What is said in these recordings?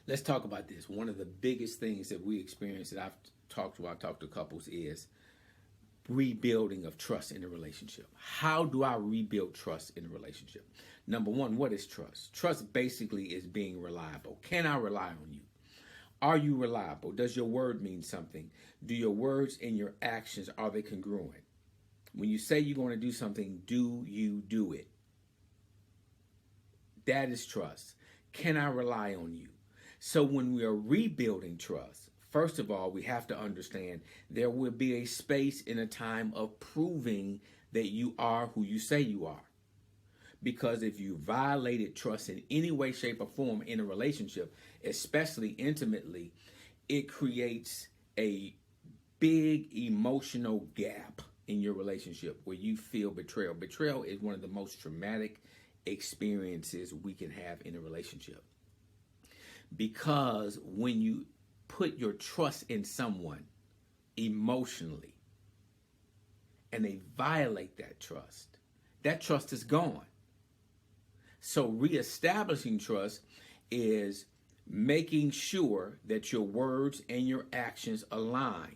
Let's talk about this. One of the biggest things that we experience that I talked to couples is rebuilding of trust in a relationship. How do I rebuild trust in a relationship? Number one, what is trust? Trust basically is being reliable. Can I rely on you? Are you reliable? Does your word mean something? Do your words and your actions, are they congruent? When you say you're going to do something, do you do it? That is trust. Can I rely on you? So when we are rebuilding trust, first of all, we have to understand there will be a space in a time of proving that you are who you say you are. Because if you violated trust in any way, shape, or form in a relationship, especially intimately, it creates a big emotional gap in your relationship where you feel betrayal. Betrayal is one of the most traumatic experiences we can have in a relationship. Because when you put your trust in someone emotionally and they violate that trust is gone. So reestablishing trust is making sure that your words and your actions align.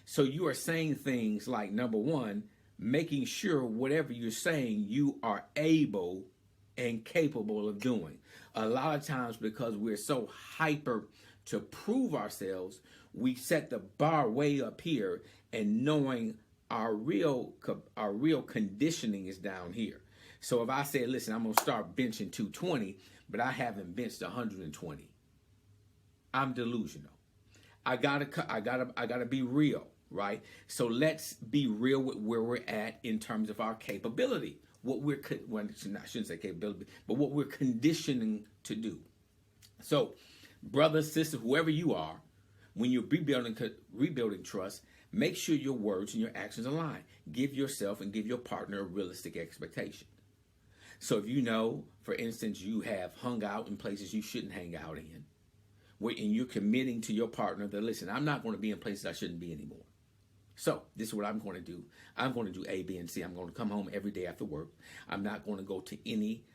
So you are saying things like, number one, making sure whatever you're saying, you are able and capable of doing. A lot of times, because we're so hyper to prove ourselves, we set the bar way up here, and knowing our real conditioning is down here. So if I say, listen, I'm going to start benching 220, but I haven't benched 120, I'm delusional. I gotta be real, right? So let's be real with where we're at in terms of our capability. I shouldn't say capability, but what we're conditioning to do. So, brothers, sisters, whoever you are, when you're rebuilding trust, make sure your words and your actions align. Give yourself and give your partner a realistic expectation. So if you know, for instance, you have hung out in places you shouldn't hang out in, and you're committing to your partner that, listen, I'm not going to be in places I shouldn't be anymore. So this is what I'm going to do. I'm going to do A, B, and C. I'm going to come home every day after work. I'm not going to go to any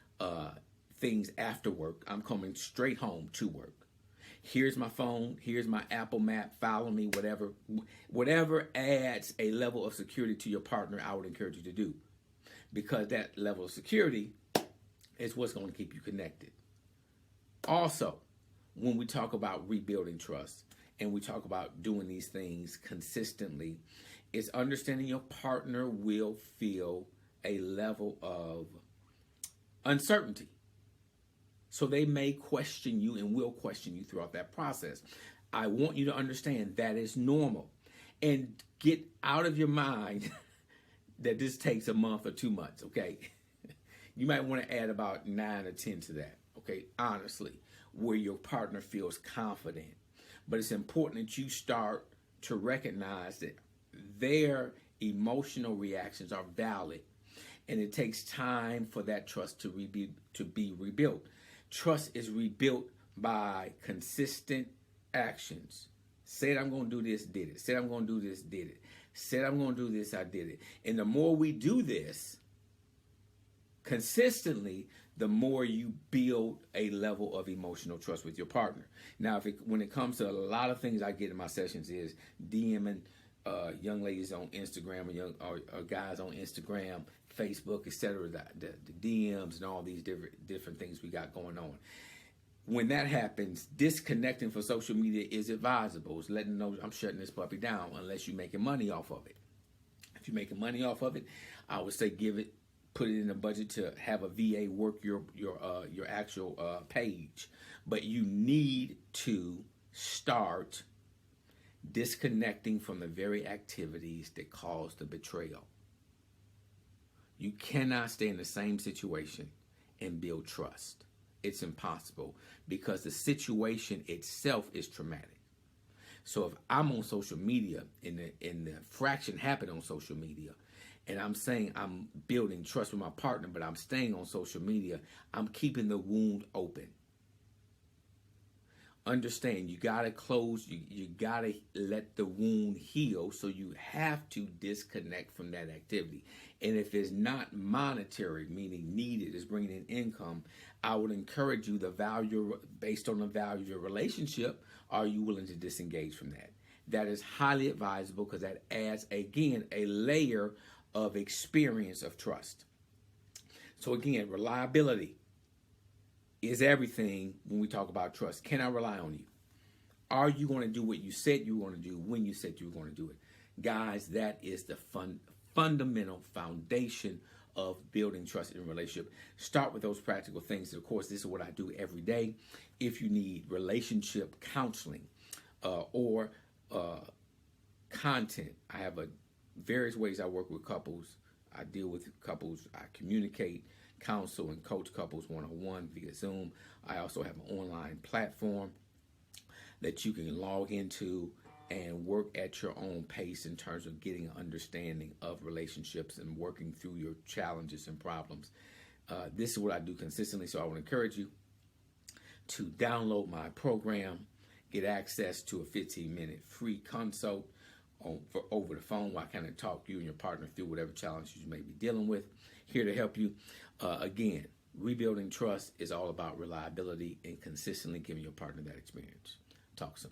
things after work. I'm coming straight home to work. Here's my phone. Here's my Apple Map. Follow me, whatever. Whatever adds a level of security to your partner, I would encourage you to do. Because that level of security is what's going to keep you connected. Also, when we talk about rebuilding trust and we talk about doing these things consistently, it's understanding your partner will feel a level of uncertainty. So they may question you and will question you throughout that process. I want you to understand that is normal. And get out of your mind that this takes a month or 2 months, okay? You might want to add about 9 or 10 to that, okay? Honestly, where your partner feels confident. But it's important that you start to recognize that their emotional reactions are valid, and it takes time for that trust to be rebuilt. Trust is rebuilt by consistent actions. Said I'm going to do this, did it. Said I'm going to do this, did it. Said I'm going to do this, I did it. And the more we do this consistently, the more you build a level of emotional trust with your partner. Now, when it comes to a lot of things I get in my sessions is DMing young ladies on Instagram or guys on Instagram, Facebook, etc. The DMs and all these different things we got going on. When that happens, disconnecting from social media is advisable. It's letting them know I'm shutting this puppy down unless you're making money off of it. If you're making money off of it, I would say put it in a budget to have a VA work your actual page. But you need to start disconnecting from the very activities that caused the betrayal. You cannot stay in the same situation and build trust. It's impossible because the situation itself is traumatic. So if I'm on social media and the fraction happened on social media, and I'm saying I'm building trust with my partner, but I'm staying on social media, I'm keeping the wound open. understand you got to close, you got to let the wound heal, so you have to disconnect from that activity. And if it's not monetary, meaning needed, is bringing in income, I would encourage you, the value, based on the value of your relationship, are you willing to disengage from that? That is highly advisable, because that adds, again, a layer of experience of trust. So again, reliability is everything when we talk about trust. Can I rely on you? Are you going to do what you said you were going to do when you said you were going to do it? Guys, that is the fundamental foundation of building trust in a relationship. Start with those practical things. Of course, this is what I do every day. If you need relationship counseling or content, I have various ways I work with couples. I deal with couples. I communicate, counsel, and coach couples one-on-one via Zoom. I also have an online platform that you can log into and work at your own pace in terms of getting an understanding of relationships and working through your challenges and problems. This is what I do consistently, so I would encourage you to download my program, get access to a 15-minute free consult over the phone, where I kind of talk you and your partner through whatever challenges you may be dealing with. Here to help you. Again, rebuilding trust is all about reliability and consistently giving your partner that experience. Talk soon.